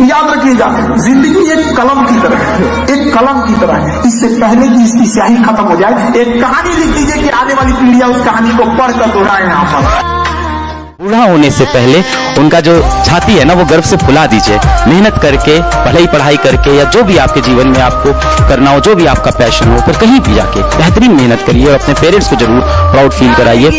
याद रखिएगा, जिंदगी एक कलम की तरह है, एक कलम की तरह है। इससे पहले कि इसकी स्याही खत्म हो जाए, एक कहानी लिख दीजिए कि आने वाली पीढ़ियां उस कहानी को पढ़कर दोहराए। यहाँ पर बूढ़ा होने से पहले उनका जो छाती है ना, वो गर्व से फुला दीजिए। मेहनत करके, पढ़ाई करके, या जो भी आपके जीवन में आपको करना हो, जो भी आपका पैशन हो, फिर कहीं भी जाके बेहतरीन मेहनत करिए और अपने पेरेंट्स को जरूर प्राउड फील कराइए।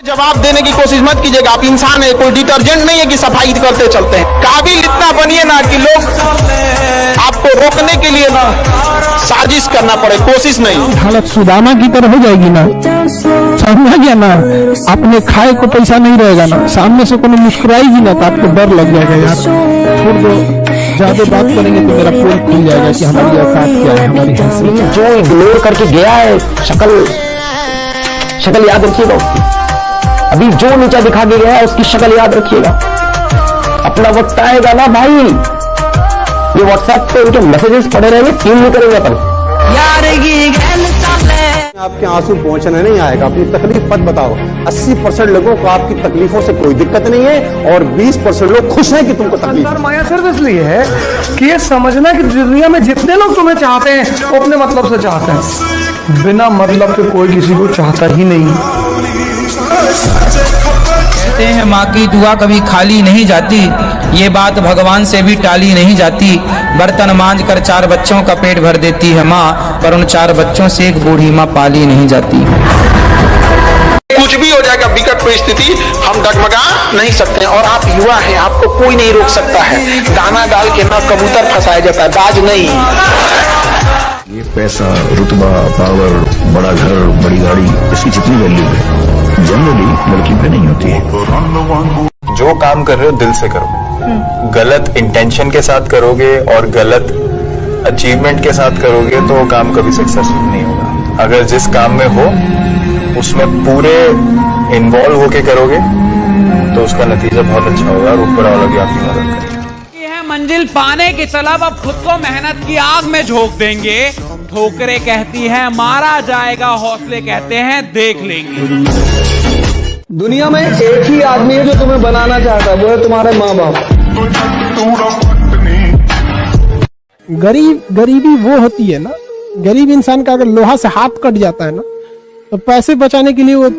जवाब देने की कोशिश मत कीजिएगा, आप इंसान है, कोई डिटर्जेंट नहीं है कि सफाई करते चलते हैं। काबिल इतना बनिए ना कि लोग आपको रोकने के लिए ना साजिश करना पड़े, कोशिश नहीं। हालत सुदामा की तरह हो जाएगी ना, समझा गया ना। अपने खाए को पैसा नहीं रहेगा ना, सामने से कोई मुस्कुराएगी ना तो आपको डर लग जाएगा, यार छोड़ दो, ज्यादा बात करेंगे तो मेरा पोल खुल जाएगा कि हमारी औकात क्या है, हमारी हैसियत। जो इग्नोर करके गया है, शक्ल याद रखिएगा उसकी। अभी जो नीचा दिखा के गया है उसकी शक्ल याद रखिएगा। अपना वक्त आएगा ना भाई, ये व्हाट्सएप पे उनके मैसेजेस पड़े रहेंगे, सीन नहीं करेंगे अपन। आपके आंसू पहुंचने नहीं आएगा, अपनी तकलीफ मत बताओ। 80% लोगों को आपकी तकलीफों से कोई दिक्कत नहीं है और 20% लोग खुश हैं कि तुमको तकलीफ। माया सिर्फ इसलिए है कि ये समझना कि दुनिया में जितने लोग तुम्हें चाहते हैं वो अपने मतलब से चाहते हैं, बिना मतलब के कोई किसी को चाहता ही नहीं। कहते हैं माँ की दुआ कभी खाली नहीं जाती, ये बात भगवान से भी टाली नहीं जाती। बर्तन मांज कर 4 बच्चों का पेट भर देती है माँ, पर उन 4 बच्चों से एक बूढ़ी माँ पाली नहीं जाती। कुछ भी हो जाएगा, विकट परिस्थिति, हम डगमगा नहीं सकते। और आप युवा हैं, आपको कोई नहीं रोक सकता है। दाना डाल के ना कबूतर फंसाया जाता है, बाज नहीं। ये पैसा, रुतबा, पावर, बड़ा घर, बड़ी गाड़ी, इसकी जितनी वैल्यू है जनरली लड़की पे नहीं होती है। जो काम कर रहे हो दिल से करो, गलत इंटेंशन के साथ करोगे और गलत अचीवमेंट के साथ करोगे तो वो काम कभी सक्सेसफुल नहीं होगा। अगर जिस काम में हो उसमें पूरे इन्वॉल्व होके करोगे तो उसका नतीजा बहुत अच्छा होगा और ऊपर वाला भी आपकी मदद करेगा। मंजिल पाने के तलब अब खुद को मेहनत की आग में झोंक देंगे। ठोकरें कहती हैं मारा जाएगा, हौसले कहते हैं देख लेंगे। दुनिया में एक ही आदमी है जो तुम्हें बनाना चाहता है, वो है तुम्हारे माँ बाप। गरीबी वो होती है ना, गरीब इंसान का अगर लोहा से हाथ कट जाता है ना तो पैसे बचाने के लिए वो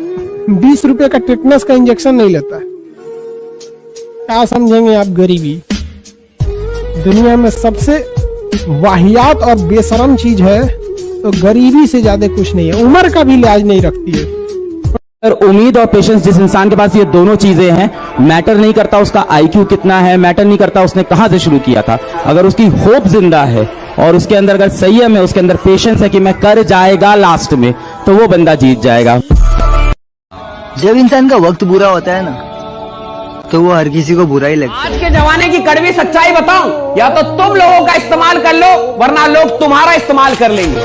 20 रुपए का टेटनस का इंजेक्शन नहीं लेता है। क्या समझेंगे आप गरीबी? दुनिया में सबसे वाहियात और बेशरम चीज है तो गरीबी से ज्यादा कुछ नहीं है, उम्र का भी लिहाज नहीं रखती है। और उम्मीद और पेशेंस, जिस इंसान के पास ये दोनों चीजें हैं, मैटर नहीं करता उसका आईक्यू कितना है, मैटर नहीं करता उसने कहां से शुरू किया था। अगर उसकी होप जिंदा है और उसके अंदर अगर संयम है, उसके अंदर पेशेंस है कि मैं कर जाएगा लास्ट में, तो वो बंदा जीत जाएगा। जब इंसान का वक्त बुरा होता है ना तो वो हर किसी को बुरा ही लगता है। आज के जमाने की कड़वी सच्चाई बताऊं, या तो तुम लोगों का इस्तेमाल कर लो वरना लोग तुम्हारा इस्तेमाल कर लेंगे।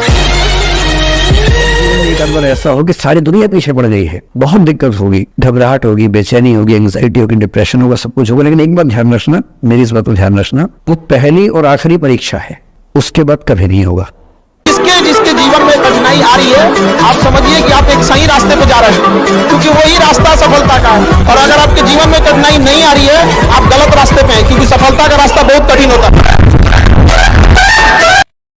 एक बार ऐसा हो कि सारी दुनिया पीछे पड़ गई है, बहुत दिक्कत होगी, घबराहट होगी, बेचैनी होगी, एंग्जाइटी होगी, डिप्रेशन होगा, सब कुछ होगा। लेकिन एक बात ध्यान रखना, मेरी इस बात को ध्यान रखना, वो पहली और आखिरी परीक्षा है, उसके बाद कभी नहीं होगा। जिसके जीवन में कठिनाई आ रही है, आप समझिए कि आप एक सही रास्ते पे जा रहे हैं, क्योंकि वही रास्ता सफलता का है। और अगर आपके जीवन में कठिनाई नहीं आ रही है, आप गलत रास्ते पे हैं, क्योंकि सफलता का रास्ता बहुत कठिन होता है।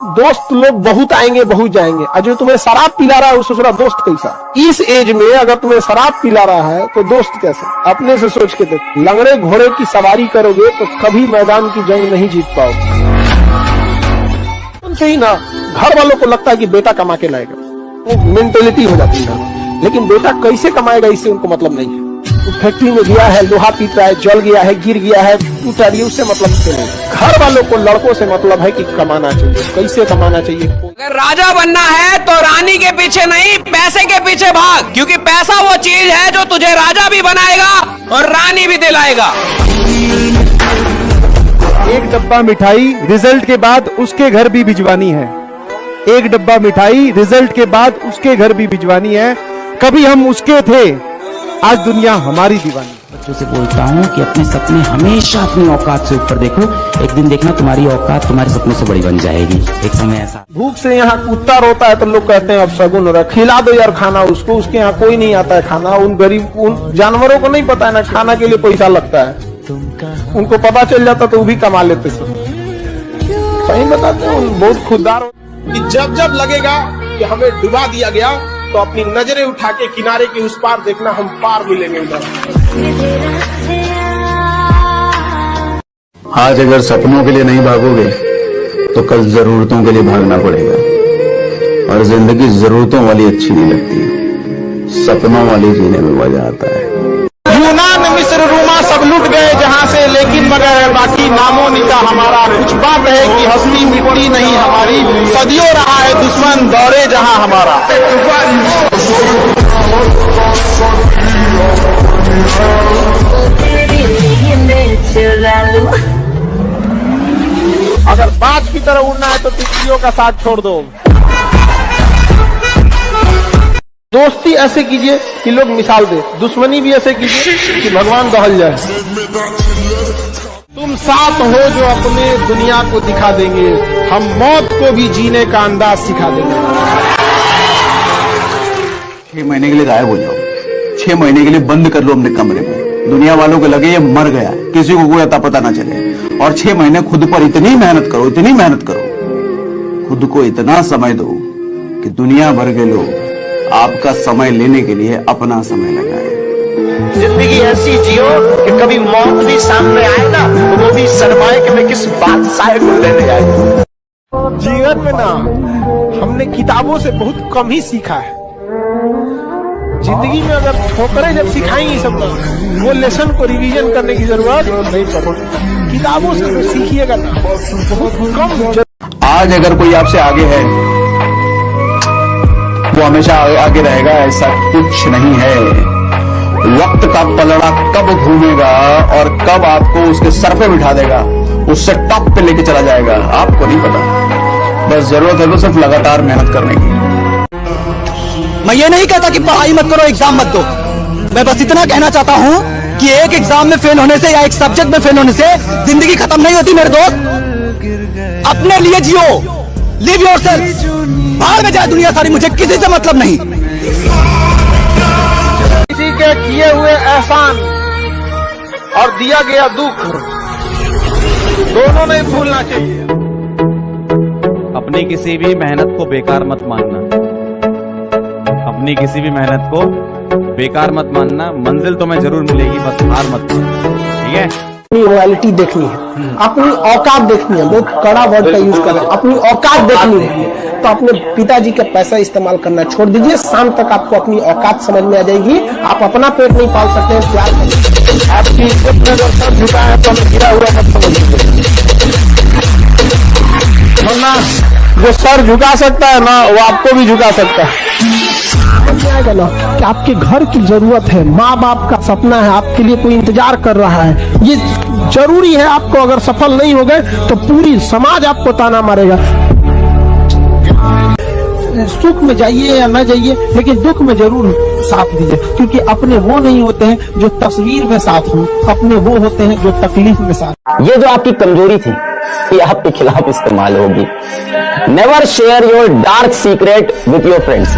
दोस्त लोग बहुत आएंगे बहुत जाएंगे, और जो तुम्हें शराब पिला रहा है उससे थोड़ा दोस्त कैसा? इस एज में अगर तुम्हें शराब पिला रहा है तो दोस्त कैसे? अपने से सोच के देखो। लंगड़े घोड़े की सवारी करोगे तो कभी मैदान की जंग नहीं जीत पाओगे। उनसे ही ना घर वालों को लगता है कि बेटा कमा के लाएगा, वो मेंटेलिटी हो जाती है। लेकिन बेटा कैसे कमाएगा इससे उनको मतलब नहीं है। वो फैक्ट्री में गया है, लोहा पीट रहा है, जल गया है, गिर गया है, टूट रही है, उससे मतलब नहीं। घर वालों को लड़कों से मतलब है कि कमाना चाहिए, कैसे कमाना चाहिए। अगर राजा बनना है तो रानी के पीछे नहीं, पैसे के पीछे भाग, क्योंकि पैसा वो चीज है जो तुझे राजा भी बनाएगा और रानी भी दिलाएगा। एक डब्बा मिठाई रिजल्ट के बाद उसके घर भी भिजवानी है, एक डब्बा मिठाई रिजल्ट के बाद उसके घर भी भिजवानी है। कभी हम उसके थे, आज दुनिया हमारी दीवानी। बच्चों से बोलता हूँ कि अपने सपने हमेशा अपनी औकात से ऊपर देखो, एक दिन देखना तुम्हारी औकात तुम्हारे सपनों से बड़ी बन जाएगी। एक समय ऐसा भूख से यहाँ कुत्ता रोता है तो लोग कहते हैं अब शगुन हो रहा है, खिला दो यार खाना उसको, उसके यहाँ कोई नहीं आता है खाना। उन गरीब उन जानवरों को नहीं पता है ना खाना के लिए पैसा लगता है। उनको पता चल जाता तो वो भी कमा लेते सब। सही बताते हैं, बहुत खुददार हो कि जब जब लगेगा कि हमें डुबा दिया गया तो अपनी नजरें उठा के किनारे के उस पार देखना, हम पार मिलेंगे उधर। आज अगर सपनों के लिए नहीं भागोगे तो कल जरूरतों के लिए भागना पड़ेगा, और जिंदगी जरूरतों वाली अच्छी नहीं लगती, सपनों वाली जीने में मजा आता है। यूनान, मिस्र, रोमा सब लुट गए जहां से, लेकिन मगर बाकी नामो निका हमारा। कुछ बात है कि हस्ती मिट्टी नहीं हमारी, सदियों रहा है दुश्मन दौरे जहां हमारा। अगर बाज की तरह उड़ना है तो तितलियों का साथ छोड़ दो। दोस्ती ऐसे कीजिए कि लोग मिसाल दे, दुश्मनी भी ऐसे कीजिए कि भगवान दहल जाए। तुम साथ हो जो अपने दुनिया को दिखा देंगे, हम मौत को भी जीने का अंदाज सिखा देंगे। 6 महीने के लिए गायब हो जाओ, 6 महीने के लिए बंद कर लो अपने कमरे में, दुनिया वालों को लगे ये मर गया, किसी को कोई अता पता ना चले, और 6 महीने खुद पर इतनी मेहनत करो, इतनी मेहनत करो, खुद को इतना समय दो कि दुनिया भर के लोग आपका समय लेने के लिए अपना समय लगाए। जिंदगी ऐसी जियो कि कभी मौत भी सामने आए ना तो वो भी शर्माए कि मैं किस बादशाह को लेने आया। जीवन में ना हमने किताबों से बहुत कम ही सीखा है। जिंदगी में अगर ठोकरें जब सिखाएंगी सब लोग, वो लेसन को रिवीजन करने की जरूरत नहीं पड़ेगी। किताबों से तो सीखिएगा ना, बहुत कम। आज अगर कोई आपसे आगे है वो हमेशा आगे रहेगा, ऐसा कुछ नहीं है। वक्त का पलड़ा कब घूमेगा और कब आपको उसके सर पे बिठा देगा, उससे टॉप पे लेके चला जाएगा, आपको नहीं पता। बस जरूरत है तो सिर्फ लगातार मेहनत करने की। मैं ये नहीं कहता कि पढ़ाई मत करो, एग्जाम मत दो। मैं बस इतना कहना चाहता हूँ कि एक एग्जाम में फेल होने से या एक सब्जेक्ट में फेल होने से जिंदगी खत्म नहीं होती मेरे दोस्त। अपने लिए जियो, लिव योरसेल्फ। बाहर में जाए दुनिया सारी, मुझे किसी से मतलब नहीं। किसी के किए हुए एहसान और दिया गया दुख दोनों नहीं भूलना चाहिए। अपनी किसी भी मेहनत को बेकार मत मानना, अपनी किसी भी मेहनत को बेकार मत मानना। मंजिल तुम्हें जरूर मिलेगी, बस हार मत मानो, ठीक है। अपनी रॉयल्टी देखनी है, अपनी औकात देखनी है। बहुत कड़ा वर्ड का यूज कर रहे हैं, अपनी औकात देखनी है तो अपने पिताजी का पैसा इस्तेमाल करना छोड़ दीजिए। शाम तक आपको अपनी औकात समझ में आ जाएगी। आप अपना पेट नहीं पाल सकते हैं, प्यार करिए। आपकी इज्जत में अगर सर झुका है तो हमें गिरा हुआ मत समझिए, वरना जो सर झुका सकता है ना वो आपको भी झुका सकता है। आएगा ना कि आपके घर की जरूरत है, माँ बाप का सपना है, आपके लिए कोई इंतजार कर रहा है, ये जरूरी है। आपको अगर सफल नहीं हो गए तो पूरी समाज आपको ताना मारेगा। सुख में जाइए या न जाइए, लेकिन दुख में जरूर साथ दीजिए, क्योंकि अपने वो नहीं होते हैं जो तस्वीर में साथ हो, अपने वो होते हैं जो तकलीफ में साथ। ये जो आपकी कमजोरी थी ये आपके खिलाफ इस्तेमाल होगी। Never share your dark secret with your friends.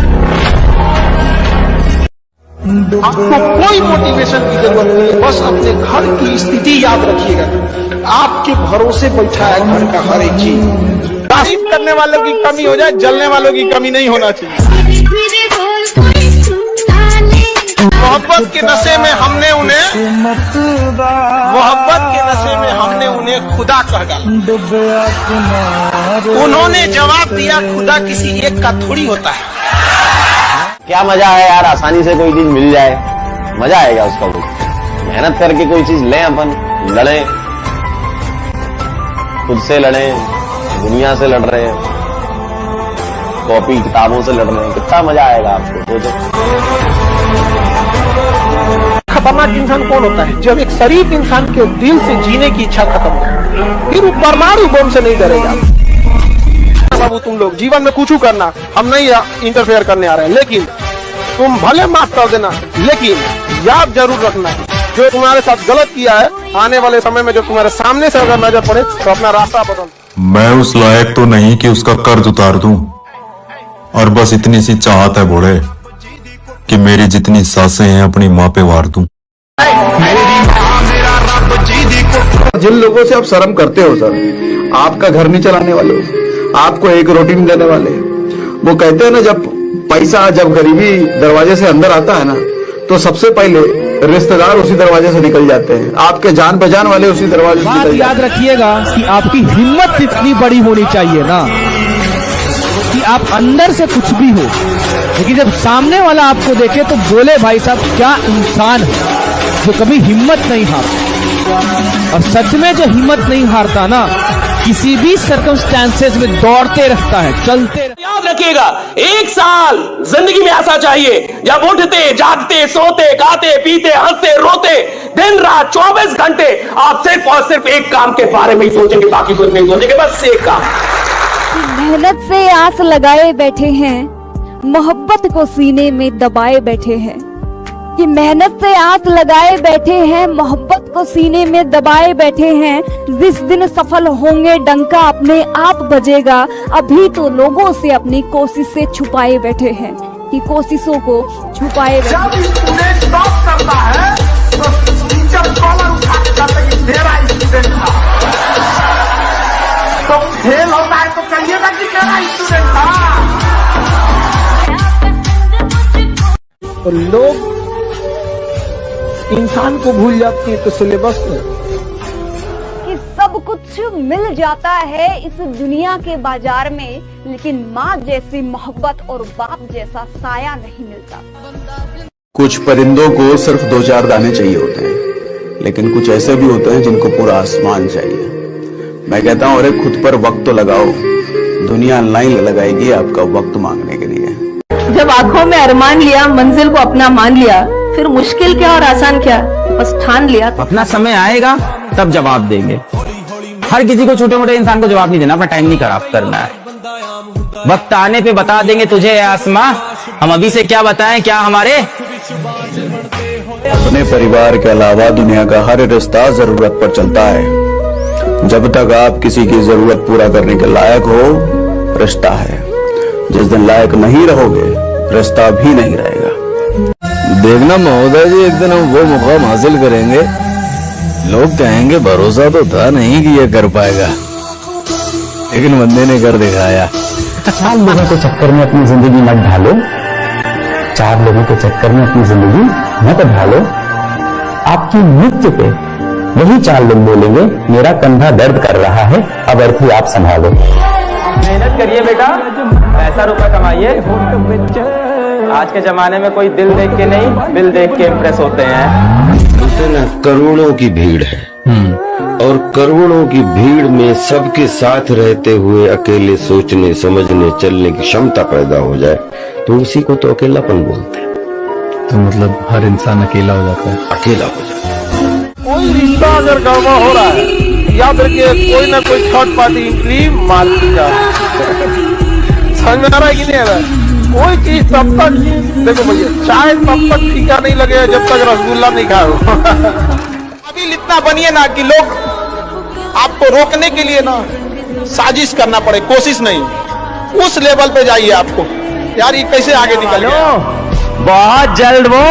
आपको कोई मोटिवेशन की जरूरत नहीं है, बस अपने घर की स्थिति याद रखिएगा। आपके भरोसे बैठा है घर का हर एक चीज। तारीफ करने वालों की कमी हो जाए, जलने वालों की कमी नहीं होना चाहिए। मोहब्बत के नशे में हमने उन्हें खुदा कह डाला। उन्होंने जवाब दिया खुदा किसी एक का थोड़ी होता है। क्या मजा है यार, आसानी से कोई चीज मिल जाए, मजा आएगा उसका। वो मेहनत करके कोई चीज लें, अपन लड़ें, खुद से लड़ें, दुनिया से लड़ रहे हैं, कॉपी किताबों से लड़ रहे हैं, कितना मजा आएगा आपको। खतरनाक इंसान कौन होता है? जब एक शरीफ इंसान के दिल से जीने की इच्छा खत्म हो, फिर वो परमाणु बम से नहीं डरेगा। बाबू तुम लोग जीवन में कुछ करना, हम नहीं इंटरफेयर करने आ रहे हैं, लेकिन तुम भले माफ कर देना, लेकिन याद जरूर रखना जो तुम्हारे साथ गलत किया है, आने वाले समय में जो तुम्हारे सामने से अगर नजर पड़े तो अपना रास्ता बदल। मैं उस लायक तो नहीं कि उसका कर्ज उतार दूं, और बस इतनी सी चाहत है बूढ़े कि मेरी जितनी सांसें हैं अपनी माँ पे वार दूं। मेरी माँ मेरा रब जी जिन लोगों से आप शर्म करते हो सर, आपका घर नहीं चलाने वाले, आपको एक रोटी नहीं देने वाले, वो कहते हैं ना जब गरीबी दरवाजे से अंदर आता है ना, तो सबसे पहले रिश्तेदार उसी दरवाजे से निकल जाते हैं, आपके जान पहचान वाले उसी दरवाजे से निकल याद रखिएगा कि आपकी हिम्मत इतनी बड़ी होनी चाहिए ना कि आप अंदर से कुछ भी हो, लेकिन जब सामने वाला आपको देखे तो बोले भाई साहब क्या इंसान है जो कभी हिम्मत नहीं हारता। और सच में जो हिम्मत नहीं हारता ना, किसी भी सर्कमस्टेंसेस में दौड़ते रहता है, चलते रहता है। याद रखिएगा, 1 साल जिंदगी में ऐसा चाहिए जब उठते जागते सोते खाते पीते हंसते रोते दिन रात 24 घंटे आप सिर्फ और सिर्फ एक काम के बारे में ही सोचेंगे, बाकी कुछ नहीं सोचेंगे, बस एक काम। मेहनत से आस लगाए बैठे हैं, मोहब्बत को सीने में दबाए बैठे हैं। कि मेहनत से आस लगाए बैठे हैं, मोहब्बत को सीने में दबाए बैठे हैं। जिस दिन सफल होंगे डंका अपने आप बजेगा। अभी तो लोगों से अपनी कोशिश से छुपाए बैठे हैं कि कोशिशों को छुपाए बैठे हैं। जब स्टूडेंट टॉप करता है तो टीचर कॉलर उठा के कहते हैं कि मेरा स्टूडेंट था, तो फेल होता है तो कहिएगा कि मेरा स्टूडेंट था। तो लोग इंसान को भूल जाती है तो सिलेबस में कि सब कुछ मिल जाता है इस दुनिया के बाजार में, लेकिन माँ जैसी मोहब्बत और बाप जैसा साया नहीं मिलता। कुछ परिंदों को सिर्फ 2-4 दाने चाहिए होते हैं, लेकिन कुछ ऐसे भी होते हैं जिनको पूरा आसमान चाहिए। मैं कहता हूँ अरे खुद पर वक्त तो लगाओ, दुनिया लाइन लगाएगी आपका वक्त मांगने के लिए। जब आंखों में अरमान लिया, मंजिल को अपना मान लिया, फिर मुश्किल क्या और आसान क्या, बस ठान लिया। अपना समय आएगा तब जवाब देंगे। हर किसी को, छोटे मोटे इंसान को जवाब नहीं देना, अपना टाइम नहीं खराब करना है। वक्त आने पे बता देंगे तुझे आसमां, हम अभी से क्या बताएं क्या हमारे। अपने परिवार के अलावा दुनिया का हर रिश्ता जरूरत पर चलता है। जब तक आप किसी की जरूरत पूरा करने के लायक हो, रिश्ता है। जिस दिन लायक नहीं रहोगे, रिश्ता भी नहीं रहेगा। देखना महोदय जी, एक दिन हम वो मुकाम हासिल करेंगे, लोग कहेंगे भरोसा तो था नहीं कि ये कर पाएगा, लेकिन बंदे ने कर दिखाया। 4 लोगों के चक्कर में अपनी जिंदगी मत ढालो, 4 लोगों के चक्कर में अपनी जिंदगी मत ढालो। आपकी मृत्यु पे वही 4 लोग बोलेंगे मेरा कंधा दर्द कर रहा है, अब अर्थी आप संभालो। मेहनत करिए बेटा, पैसा रुपया कमाइए। आज के जमाने में कोई दिल देख के नहीं, बिल देख के इम्प्रेस होते हैं। ना करोड़ों की भीड़ है और करोड़ों की भीड़ में सबके साथ रहते हुए अकेले सोचने समझने चलने की क्षमता पैदा हो जाए तो उसी को तो अकेलापन बोलते हैं। तो मतलब हर इंसान अकेला हो जाता है, अकेला हो जाता है। कोई रिश्ता अगर गड़बड़ हो रहा है, याद रखिए कोई ना कोई थर्ड पार्टी एंट्री मार दी जा। समझ में आ रहा है कि नहीं आ रहा है? कोई चीज तब तक, देखो भैया, चाय तब तक फीका नहीं लगेगा जब तक रसगुल्ला नहीं खाओ। अभी इतना बनिए ना कि लोग आपको रोकने के लिए ना साजिश करना पड़े, कोशिश नहीं, उस लेवल पे जाइए। आपको यार ये कैसे आगे निकल गया? बहुत जल्द वो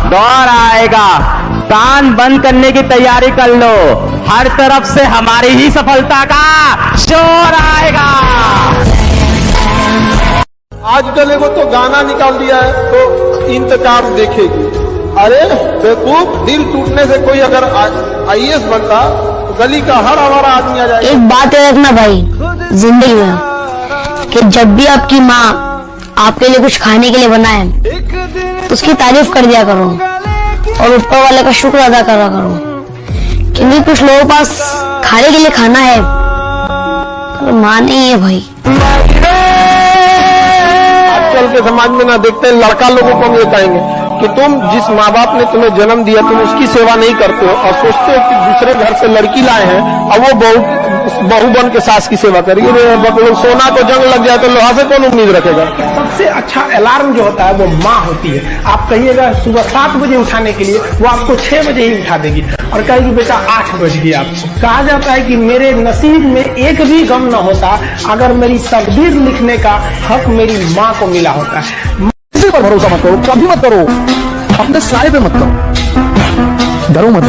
दौर आएगा, कान बंद करने की तैयारी कर लो, हर तरफ से हमारी ही सफलता का शोर आएगा। आजकल एगो तो गाना निकाल दिया है तो इंतजार देखेगी। अरे बेवकूफ, दिल टूटने से कोई अगर IAS बनता तो गली का हर हमारा आदमी आ जाएगा। एक बात याद रखना भाई जिंदगी में, कि जब भी आपकी माँ आपके लिए कुछ खाने के लिए बनाए तो उसकी तारीफ कर दिया करो और ऊपर वाले का शुक्र अदा करा करो, क्योंकि कुछ लोगों के पास खाने के लिए खाना है पर माँ नहीं है भाई। आजकल के समाज में ना देखते हैं, लड़का लोगों को हम ये कहेंगे कि तुम जिस माँ बाप ने तुम्हें जन्म दिया तुम उसकी सेवा नहीं करते हो और सोचते हो कि दूसरे घर से लड़की लाए हैं और वो बहू बन के सास की सेवा करेगी। सोना को जंग लग जाए तो लोहा से कौन उम्मीद रखेगा? सबसे अच्छा अलार्म जो होता है वो माँ होती है। आप कहिएगा सुबह 7 बजे उठाने के लिए, वो आपको 6 बजे ही उठा देगी और कहेगी बेटा 8 बज गई। आपको कहा जाता है कि मेरे नसीब में एक भी गम न होता अगर मेरी तकदीर लिखने का हक मेरी माँ को मिला होता है। किसी पर भरोसा मत करो, कभी मत करो, अपने साए पे मत करो, डरो मत।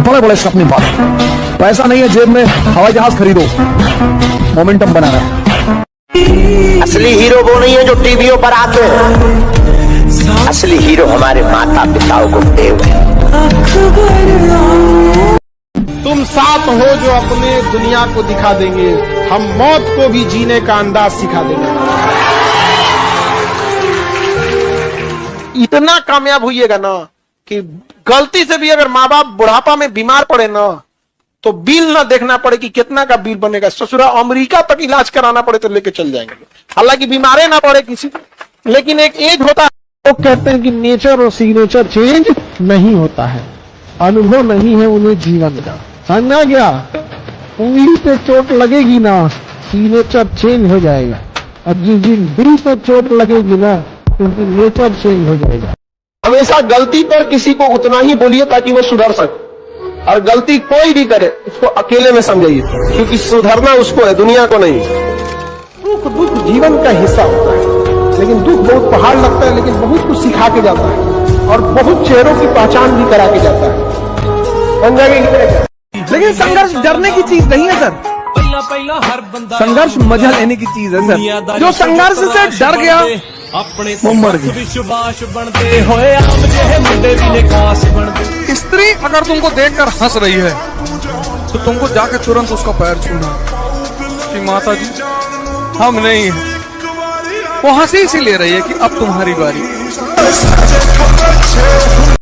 बड़े बड़े सपने पालो। पैसा नहीं है जेब में, हवाई जहाज खरीदो, मोमेंटम बना रहा है। असली हीरो वो नहीं है जो टीवियों पर आते हैं, असली हीरो हमारे माता पिताओं को देव है। तुम साथ हो जो अपने दुनिया को दिखा देंगे, हम मौत को भी जीने का अंदाज सिखा देंगे। इतना कामयाब हुईएगा ना कि गलती से भी अगर माँ बाप बुढ़ापा में बीमार पड़े ना तो बिल ना देखना पड़े कि कितना का बिल बनेगा, ससुरा अमेरिका तक इलाज कराना पड़े तो लेके चल जाएंगे, हालांकि बीमारे ना पड़े किसी को। लेकिन एक एज होता है, लोग कहते हैं कि नेचर और सिग्नेचर चेंज नहीं होता है, अनुभव नहीं है उन्हें जीवन का। समझा गया? उंगली पे चोट लगेगी ना सिग्नेचर चेंज हो जाएगा, और जिस दिन दिल पे चोट लगेगी ना तो नेचर चेंज हो जाएगा। हमेशा गलती पर किसी को उतना ही बोलिए ताकि वो सुधर सके, और गलती कोई भी करे उसको अकेले में समझिए, क्योंकि सुधरना उसको है, दुनिया को नहीं। दुख जीवन का हिस्सा होता है, लेकिन दुख बहुत पहाड़ लगता है, लेकिन बहुत कुछ सिखा के जाता है और बहुत चेहरों की पहचान भी करा के जाता है। लेकिन संघर्ष डरने की चीज नहीं है सर, संघर्ष मजा लेने की चीज है सर। जो संघर्ष से डर गया वो मर गया। स्त्री अगर तुमको देखकर हंस रही है तो तुमको जाकर तुरंत उसका पैर छूना कि माता जी हम नहीं है। वो हंसी इसी ले रही है कि अब तुम्हारी बारी।